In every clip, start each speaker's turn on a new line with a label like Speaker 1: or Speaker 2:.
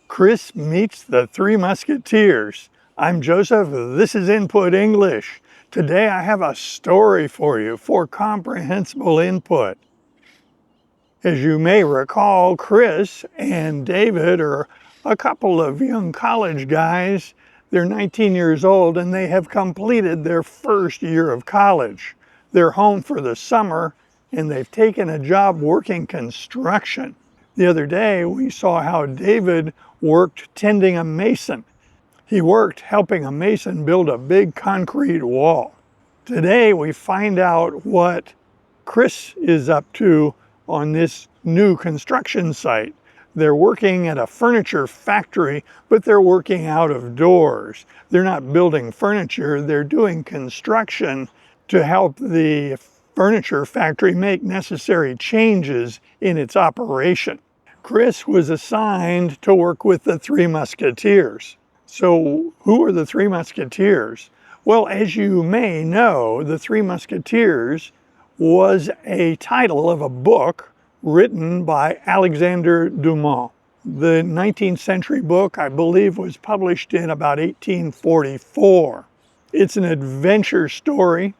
Speaker 1: Chris meets the Three Musketeers. I'm Joseph, this is Input English. Today I have a story for you for Comprehensible Input. As you may recall, Chris and David are a couple of young college guys. They're 19 years old and they have completed their first year of college. They're home for the summer and they've taken a job working construction. The other day we saw how David worked tending a mason. He worked helping a mason build a big concrete wall. Today we find out what Chris is up to on this new construction site. They're working at a furniture factory, but they're working out of doors. They're not building furniture, they're doing construction to help the furniture factory make necessary changes in its operation. Chris was assigned to work with the Three Musketeers. So who are the Three Musketeers? Well, as you may know, the Three Musketeers was a title of a book written by Alexander Dumas. The 19th century book, I believe, was published in about 1844. It's an adventure story,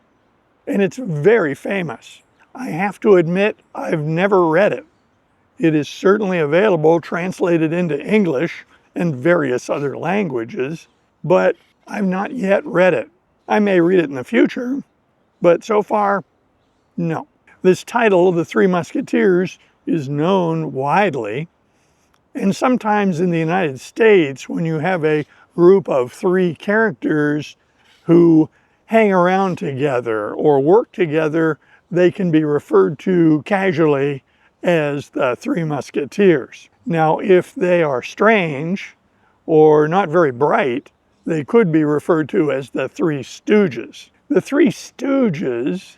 Speaker 1: and it's very famous. I have to admit, I've never read it. It is certainly available, translated into English and various other languages, but I've not yet read it. I may read it in the future, but so far, no. This title, The Three Musketeers, is known widely, and sometimes in the United States, when you have a group of three characters who hang around together or work together, they can be referred to casually as the Three Musketeers. Now, if they are strange or not very bright, they could be referred to as the Three Stooges. The Three Stooges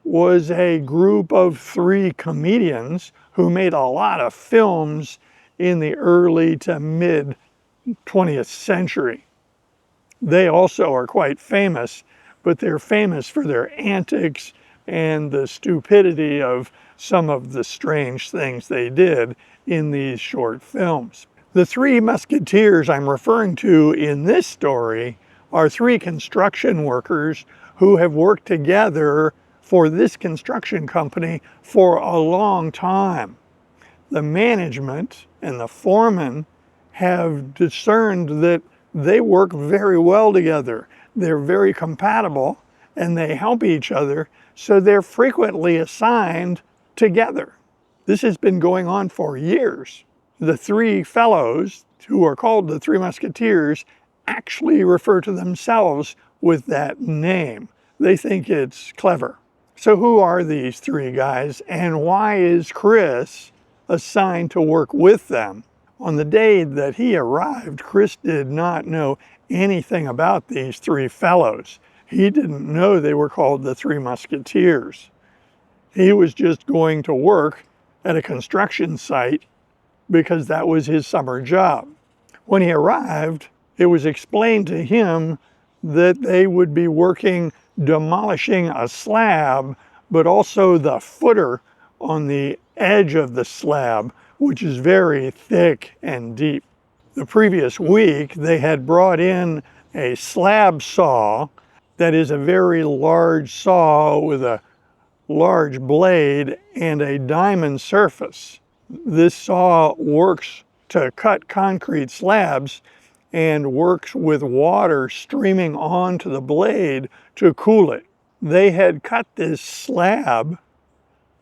Speaker 1: was a group of three comedians who made a lot of films in the early to mid 20th century. They also are quite famous, but they're famous for their antics and the stupidity of some of the strange things they did in these short films. The Three Musketeers I'm referring to in this story are three construction workers who have worked together for this construction company for a long time. The management and the foreman have discerned that they work very well together. They're very compatible and they help each other, so they're frequently assigned together. This has been going on for years. The three fellows, who are called the Three Musketeers, actually refer to themselves with that name. They think it's clever. So who are these three guys, and why is Chris assigned to work with them? On the day that he arrived, Chris did not know anything about these three fellows. He didn't know they were called the Three Musketeers. He was just going to work at a construction site because that was his summer job. When he arrived, it was explained to him that they would be working demolishing a slab, but also the footer on the edge of the slab, which is very thick and deep. The previous week, they had brought in a slab saw that is a very large saw with a large blade and a diamond surface. This saw works to cut concrete slabs and works with water streaming onto the blade to cool it. They had cut this slab,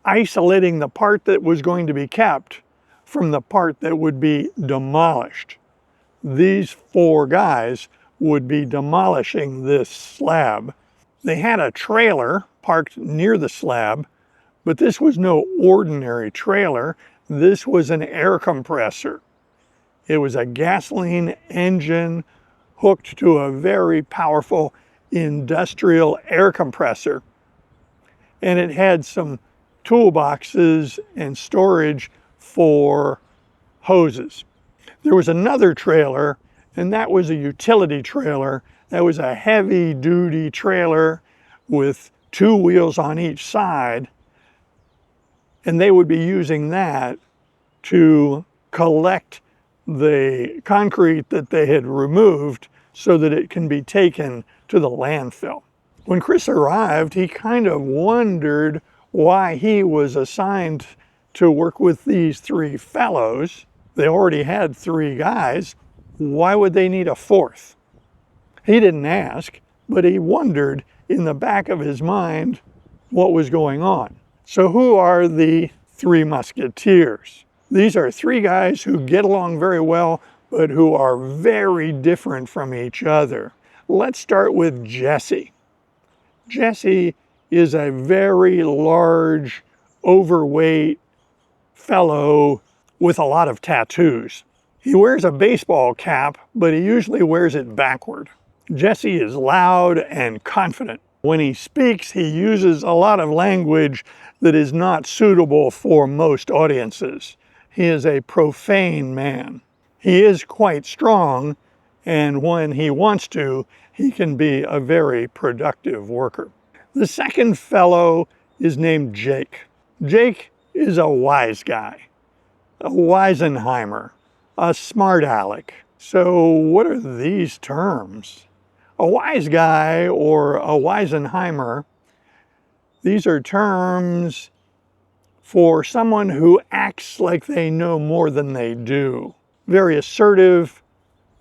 Speaker 1: isolating the part that was going to be kept from the part that would be demolished. These four guys would be demolishing this slab. They had a trailer parked near the slab, but this was no ordinary trailer. This was an air compressor. It was a gasoline engine hooked to a very powerful industrial air compressor. And it had some toolboxes and storage for hoses. There was another trailer, and that was a utility trailer. That was a heavy-duty trailer with two wheels on each side, and they would be using that to collect the concrete that they had removed so that it can be taken to the landfill. When Chris arrived, he kind of wondered why he was assigned to work with these three fellows. They already had three guys. Why would they need a fourth? He didn't ask, but he wondered in the back of his mind what was going on. So who are the three Musketeers? These are three guys who get along very well, but who are very different from each other. Let's start with Jesse. Jesse is a very large, overweight fellow with a lot of tattoos. He wears a baseball cap, but he usually wears it backward. Jesse is loud and confident. When he speaks, he uses a lot of language that is not suitable for most audiences. He is a profane man. He is quite strong, and when he wants to, he can be a very productive worker. The second fellow is named Jake. Jake is a wise guy, a Weisenheimer, a smart aleck. So what are these terms? A wise guy or a Weisenheimer, these are terms for someone who acts like they know more than they do. Very assertive,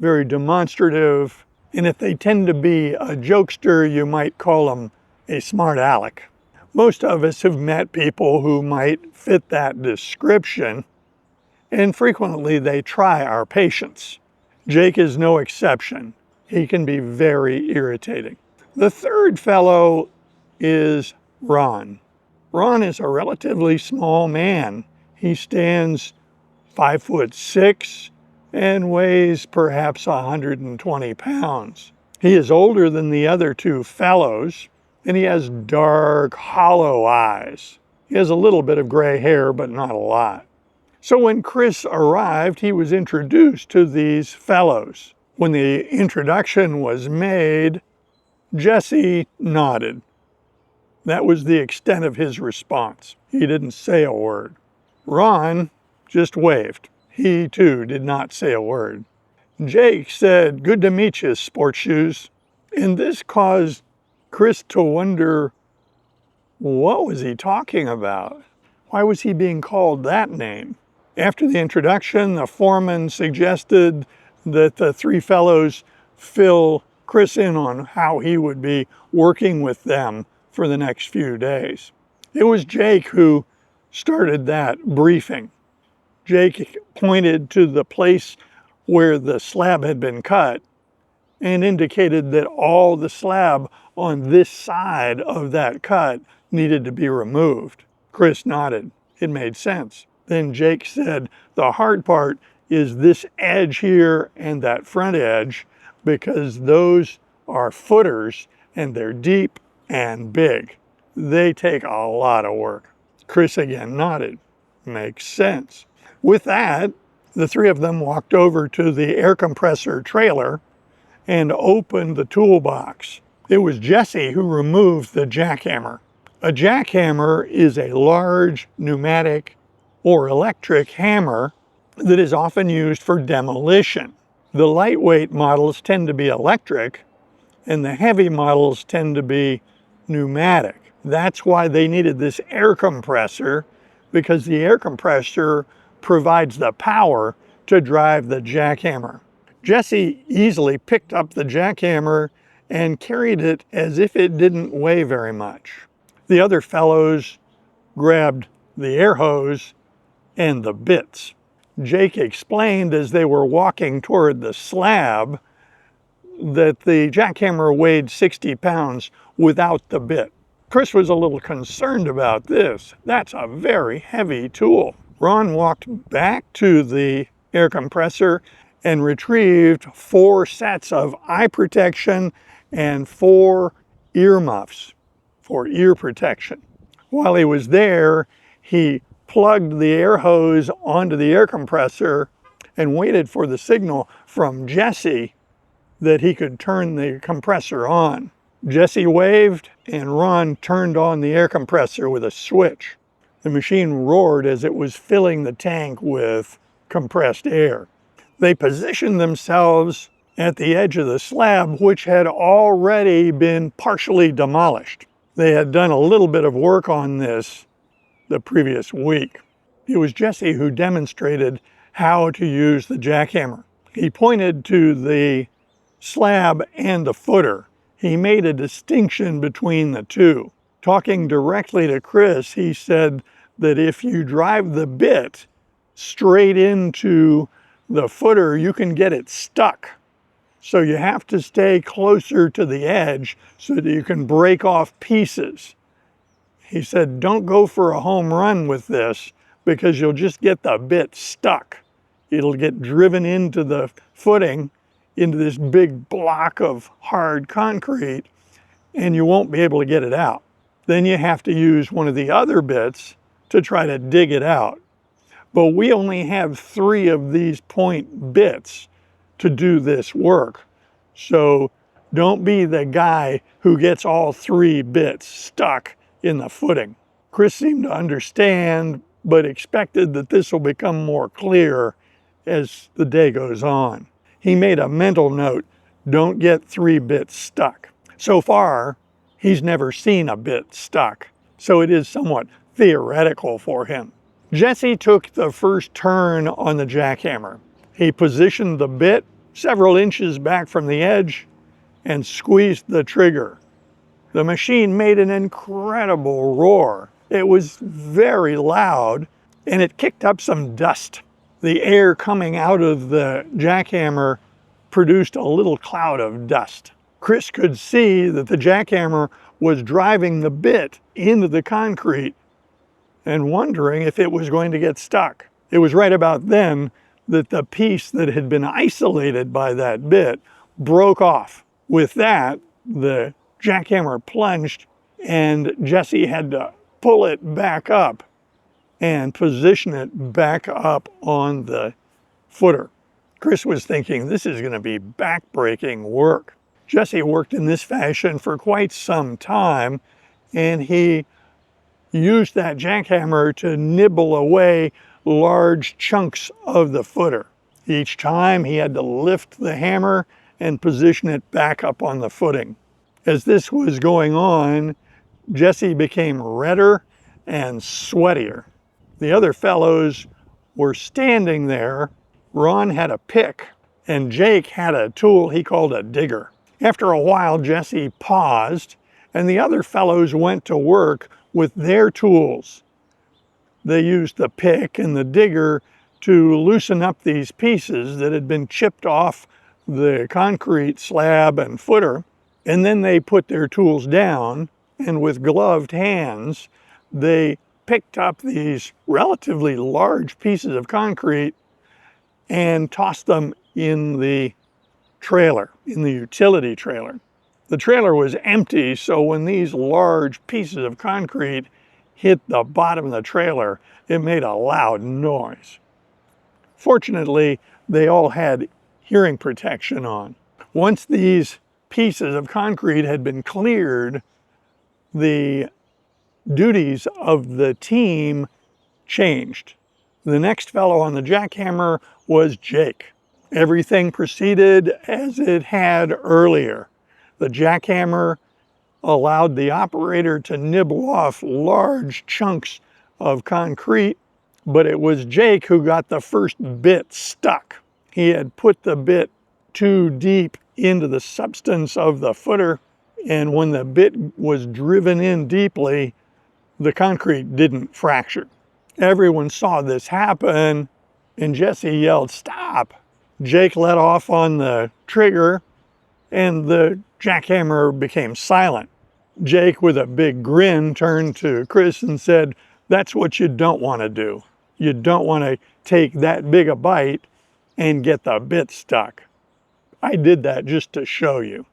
Speaker 1: very demonstrative, and if they tend to be a jokester, you might call them a smart aleck. Most of us have met people who might fit that description, and frequently they try our patience. Jake is no exception. He can be very irritating. The third fellow is Ron. Ron is a relatively small man. He stands 5'6" and weighs perhaps 120 pounds. He is older than the other two fellows, and he has dark, hollow eyes. He has a little bit of gray hair, but not a lot. So when Chris arrived, he was introduced to these fellows. When the introduction was made, Jesse nodded. That was the extent of his response. He didn't say a word. Ron just waved. He too did not say a word. Jake said, "Good to meet you, sports shoes." And this caused Chris to wonder, what was he talking about? Why was he being called that name? After the introduction, the foreman suggested that the three fellows fill Chris in on how he would be working with them for the next few days. It was Jake who started that briefing. Jake pointed to the place where the slab had been cut and indicated that all the slab on this side of that cut needed to be removed. Chris nodded. It made sense. Then Jake said, the hard part is this edge here and that front edge, because those are footers and they're deep and big. They take a lot of work. Chris again nodded. Makes sense. With that, the three of them walked over to the air compressor trailer and opened the toolbox. It was Jesse who removed the jackhammer. A jackhammer is a large pneumatic or electric hammer that is often used for demolition. The lightweight models tend to be electric, and the heavy models tend to be pneumatic. That's why they needed this air compressor, because the air compressor provides the power to drive the jackhammer. Jesse easily picked up the jackhammer and carried it as if it didn't weigh very much. The other fellows grabbed the air hose and the bits. Jake explained as they were walking toward the slab that the jackhammer weighed 60 pounds without the bit. Chris was a little concerned about this. That's a very heavy tool. Ron walked back to the air compressor and retrieved 4 sets of eye protection and 4 earmuffs for ear protection. While he was there, he plugged the air hose onto the air compressor and waited for the signal from Jesse that he could turn the compressor on. Jesse waved and Ron turned on the air compressor with a switch. The machine roared as it was filling the tank with compressed air. They positioned themselves at the edge of the slab, which had already been partially demolished. They had done a little bit of work on this the previous week. It was Jesse who demonstrated how to use the jackhammer. He pointed to the slab and the footer. He made a distinction between the two. Talking directly to Chris, he said that if you drive the bit straight into the footer, you can get it stuck. So you have to stay closer to the edge so that you can break off pieces. He said, don't go for a home run with this because you'll just get the bit stuck. It'll get driven into the footing, into this big block of hard concrete, and you won't be able to get it out. Then you have to use one of the other bits to try to dig it out. But we only have 3 of these point bits to do this work. So don't be the guy who gets all 3 bits stuck in the footing. Chris seemed to understand, but expected that this will become more clear as the day goes on. He made a mental note, don't get 3 bits stuck. So far, he's never seen a bit stuck, so it is somewhat theoretical for him. Jesse took the first turn on the jackhammer. He positioned the bit several inches back from the edge and squeezed the trigger. The machine made an incredible roar. It was very loud, and it kicked up some dust. The air coming out of the jackhammer produced a little cloud of dust. Chris could see that the jackhammer was driving the bit into the concrete and wondering if it was going to get stuck. It was right about then that the piece that had been isolated by that bit broke off. With that, the jackhammer plunged and Jesse had to pull it back up and position it back up on the footer. Chris was thinking, this is going to be back-breaking work. Jesse worked in this fashion for quite some time, and he used that jackhammer to nibble away large chunks of the footer. Each time he had to lift the hammer and position it back up on the footing. As this was going on, Jesse became redder and sweatier. The other fellows were standing there. Ron had a pick, and Jake had a tool he called a digger. After a while, Jesse paused, and the other fellows went to work with their tools. They used the pick and the digger to loosen up these pieces that had been chipped off the concrete slab and footer, and then they put their tools down, and with gloved hands, they picked up these relatively large pieces of concrete and tossed them in the trailer, in the utility trailer. The trailer was empty, so when these large pieces of concrete hit the bottom of the trailer, it made a loud noise. Fortunately, they all had hearing protection on. Once these pieces of concrete had been cleared, the duties of the team changed. The next fellow on the jackhammer was Jake. Everything proceeded as it had earlier. The jackhammer allowed the operator to nibble off large chunks of concrete, but it was Jake who got the first bit stuck. He had put the bit too deep into the substance of the footer, and when the bit was driven in deeply, the concrete didn't fracture. Everyone saw this happen, and Jesse yelled, "Stop!" Jake let off on the trigger, and the jackhammer became silent. Jake, with a big grin, turned to Chris and said, "That's what you don't want to do. You don't want to take that big a bite and get the bit stuck. I did that just to show you."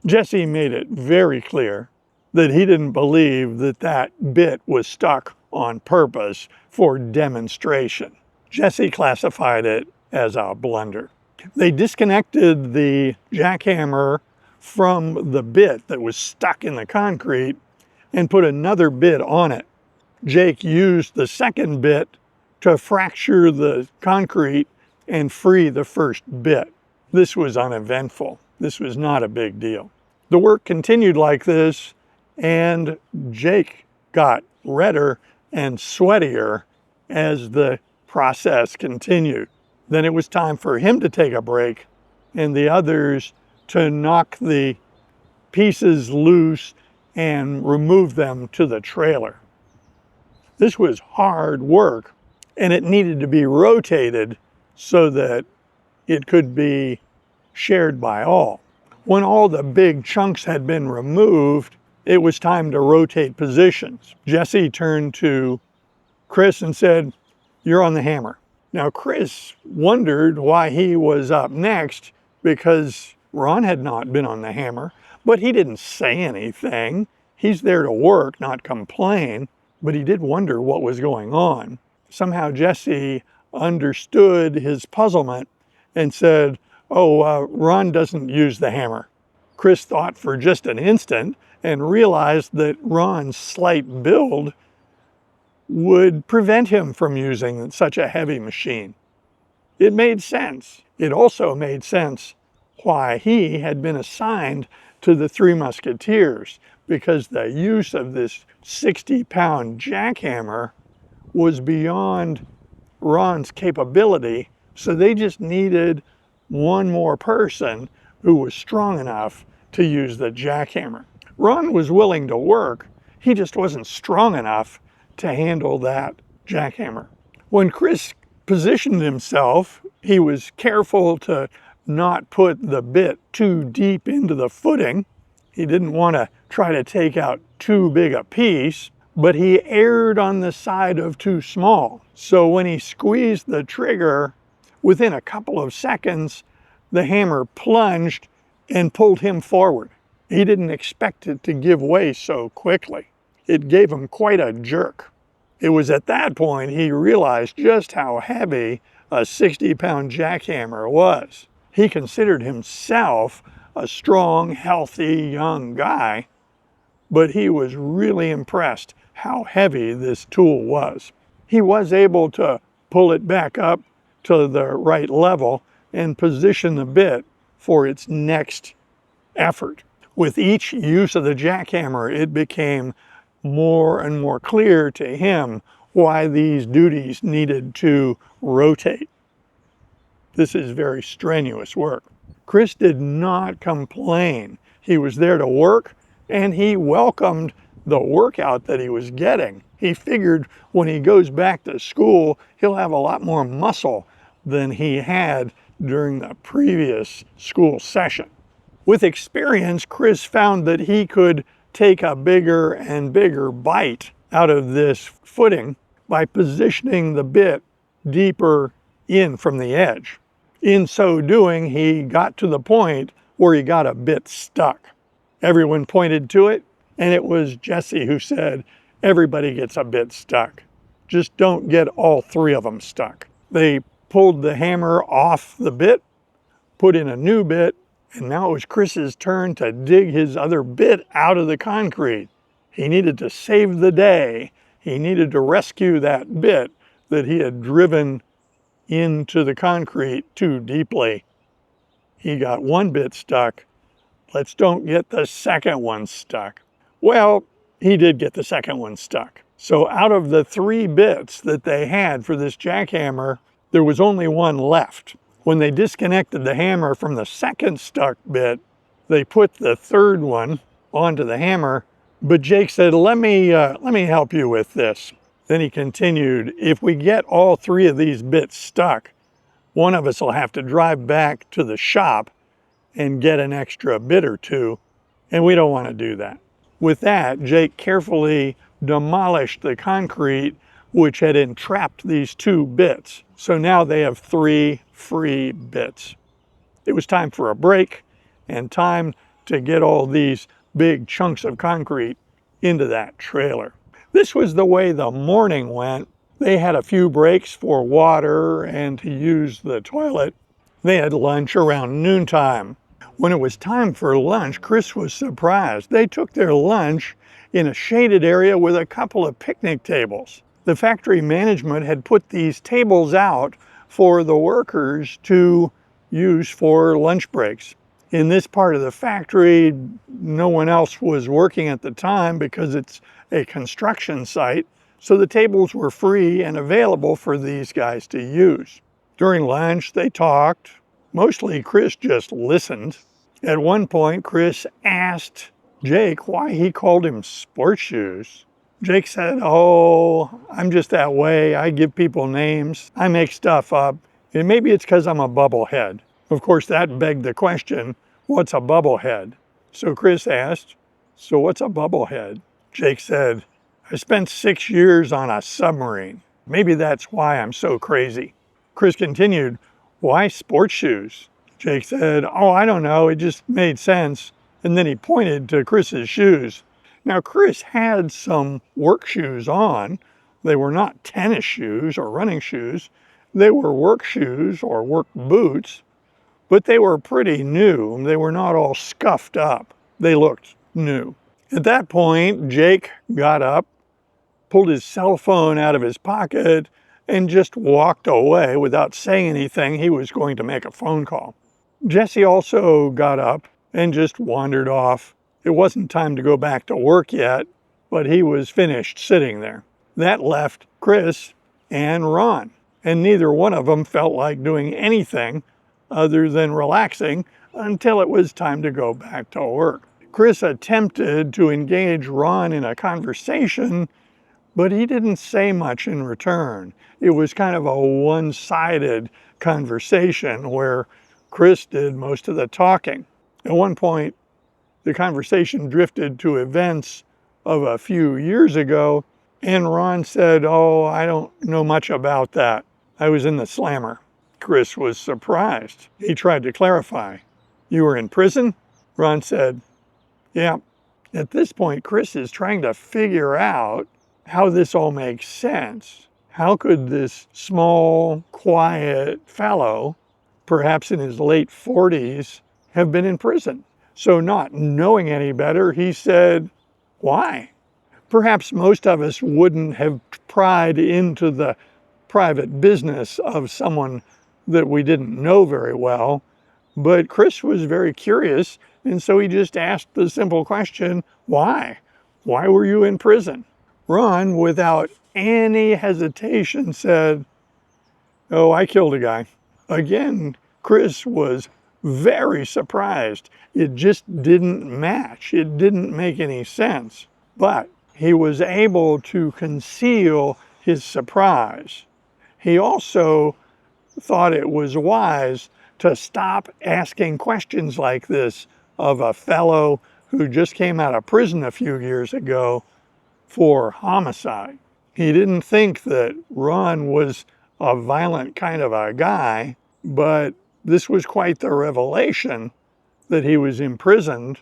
Speaker 1: Jesse made it very clear that he didn't believe that that bit was stuck on purpose for demonstration. Jesse classified it as a blunder. They disconnected the jackhammer from the bit that was stuck in the concrete and put another bit on it. Jake used the second bit to fracture the concrete and free the first bit. This was uneventful. This was not a big deal. The work continued like this, and Jake got redder and sweatier as the process continued. Then it was time for him to take a break and the others to knock the pieces loose and remove them to the trailer. This was hard work, and it needed to be rotated so that it could be shared by all. When all the big chunks had been removed, it was time to rotate positions. Jesse turned to Chris and said, "You're on the hammer." Now, Chris wondered why he was up next because Ron had not been on the hammer, but he didn't say anything. He's there to work, not complain, but he did wonder what was going on. Somehow Jesse understood his puzzlement and said, Ron doesn't use the hammer. Chris thought for just an instant and realized that Ron's slight build would prevent him from using such a heavy machine. It made sense. It also made sense why he had been assigned to the Three Musketeers, because the use of this 60-pound jackhammer was beyond Ron's capability, so they just needed one more person who was strong enough to use the jackhammer. Ron was willing to work, he just wasn't strong enough to handle that jackhammer. When Chris positioned himself, he was careful to not put the bit too deep into the footing. He didn't want to try to take out too big a piece, but he erred on the side of too small. So when he squeezed the trigger, within a couple of seconds, the hammer plunged and pulled him forward. He didn't expect it to give way so quickly. It gave him quite a jerk. It was at that point he realized just how heavy a 60-pound jackhammer was. He considered himself a strong, healthy, young guy, but he was really impressed how heavy this tool was. He was able to pull it back up to the right level and position the bit for its next effort. With each use of the jackhammer, it became more and more clear to him why these duties needed to rotate. This is very strenuous work. Chris did not complain. He was there to work, and he welcomed the workout that he was getting. He figured when he goes back to school, he'll have a lot more muscle than he had during the previous school session. With experience, Chris found that he could take a bigger and bigger bite out of this footing by positioning the bit deeper in from the edge. In so doing, he got to the point where he got a bit stuck. Everyone pointed to it, and it was Jesse who said, "Everybody gets a bit stuck. Just don't get all three of them stuck." They pulled the hammer off the bit, put in a new bit, and now it was Chris's turn to dig his other bit out of the concrete. He needed to save the day. He needed to rescue that bit that he had driven into the concrete too deeply. He got one bit stuck. Let's don't get the second one stuck. Well, he did get the second one stuck. So out of the 3 bits that they had for this jackhammer, there was only one left. When they disconnected the hammer from the second stuck bit, they put the third one onto the hammer, but Jake said, let me help you with this. Then he continued, if we get all 3 of these bits stuck, one of us will have to drive back to the shop and get an extra bit or 2, and we don't want to do that. With that, Jake carefully demolished the concrete which had entrapped these 2 bits. So now they have 3 free bits. It was time for a break and time to get all these big chunks of concrete into that trailer. This was the way the morning went. They had a few breaks for water and to use the toilet. They had lunch around noontime. When it was time for lunch, Chris was surprised. They took their lunch in a shaded area with a couple of picnic tables. The factory management had put these tables out for the workers to use for lunch breaks. In this part of the factory, no one else was working at the time because it's a construction site, so the tables were free and available for these guys to use. During lunch, they talked. Mostly Chris just listened. At one point, Chris asked Jake why he called him sports shoes. Jake said, "Oh, I'm just that way. I give people names. I make stuff up. And maybe it's because I'm a bubblehead." Of course, that begged the question, what's a bubblehead? So Chris asked, "So what's a bubblehead?" Jake said, "I spent 6 years on a submarine. Maybe that's why I'm so crazy." Chris continued, "Why sports shoes?" Jake said, "Oh, I don't know. It just made sense." And then he pointed to Chris's shoes. Now, Chris had some work shoes on. They were not tennis shoes or running shoes. They were work shoes or work boots, but they were pretty new. They were not all scuffed up. They looked new. At that point, Jake got up, pulled his cell phone out of his pocket, and just walked away without saying anything. He was going to make a phone call. Jesse also got up and just wandered off. It wasn't time to go back to work yet, but he was finished sitting there. That left Chris and Ron, and neither one of them felt like doing anything other than relaxing until it was time to go back to work. Chris attempted to engage Ron in a conversation, but he didn't say much in return. It was kind of a one-sided conversation where Chris did most of the talking. At one point, the conversation drifted to events of a few years ago, and Ron said, "Oh, I don't know much about that. I was in the slammer." Chris was surprised. He tried to clarify. "You were in prison?" Ron said, "Yeah." At this point, Chris is trying to figure out how this all makes sense. How could this small, quiet fellow, perhaps in his late 40s, have been in prison? So not knowing any better, he said, "Why?" Perhaps most of us wouldn't have pried into the private business of someone that we didn't know very well, but Chris was very curious, and so he just asked the simple question, "Why? Why were you in prison?" Ron, without any hesitation, said, "Oh, I killed a guy." Again, Chris was very surprised. It just didn't match. It didn't make any sense. But he was able to conceal his surprise. He also thought it was wise to stop asking questions like this of a fellow who just came out of prison a few years ago for homicide. He didn't think that Ron was a violent kind of a guy, but this was quite the revelation that he was imprisoned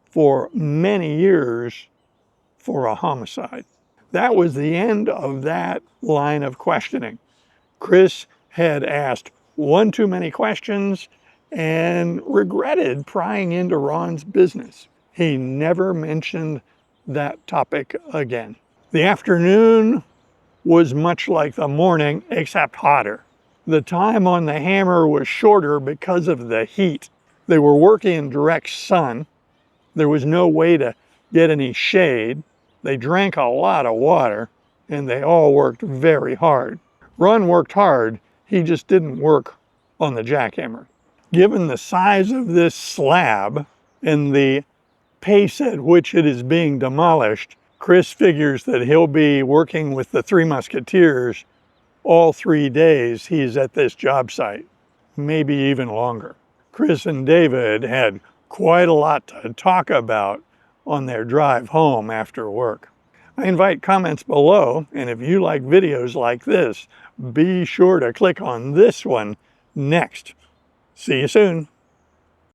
Speaker 1: for many years for a homicide. That was the end of that line of questioning. Chris had asked one too many questions and regretted prying into Ron's business. He never mentioned that topic again. The afternoon was much like the morning, except hotter. The time on the hammer was shorter because of the heat. They were working in direct sun. There was no way to get any shade. They drank a lot of water, and they all worked very hard. Ron worked hard, he just didn't work on the jackhammer. Given the size of this slab and the pace at which it is being demolished, Chris figures that he'll be working with the Three Musketeers all 3 days he's at this job site, maybe even longer. Chris and David had quite a lot to talk about on their drive home after work. I invite comments below, and if you like videos like this, be sure to click on this one next. See you soon.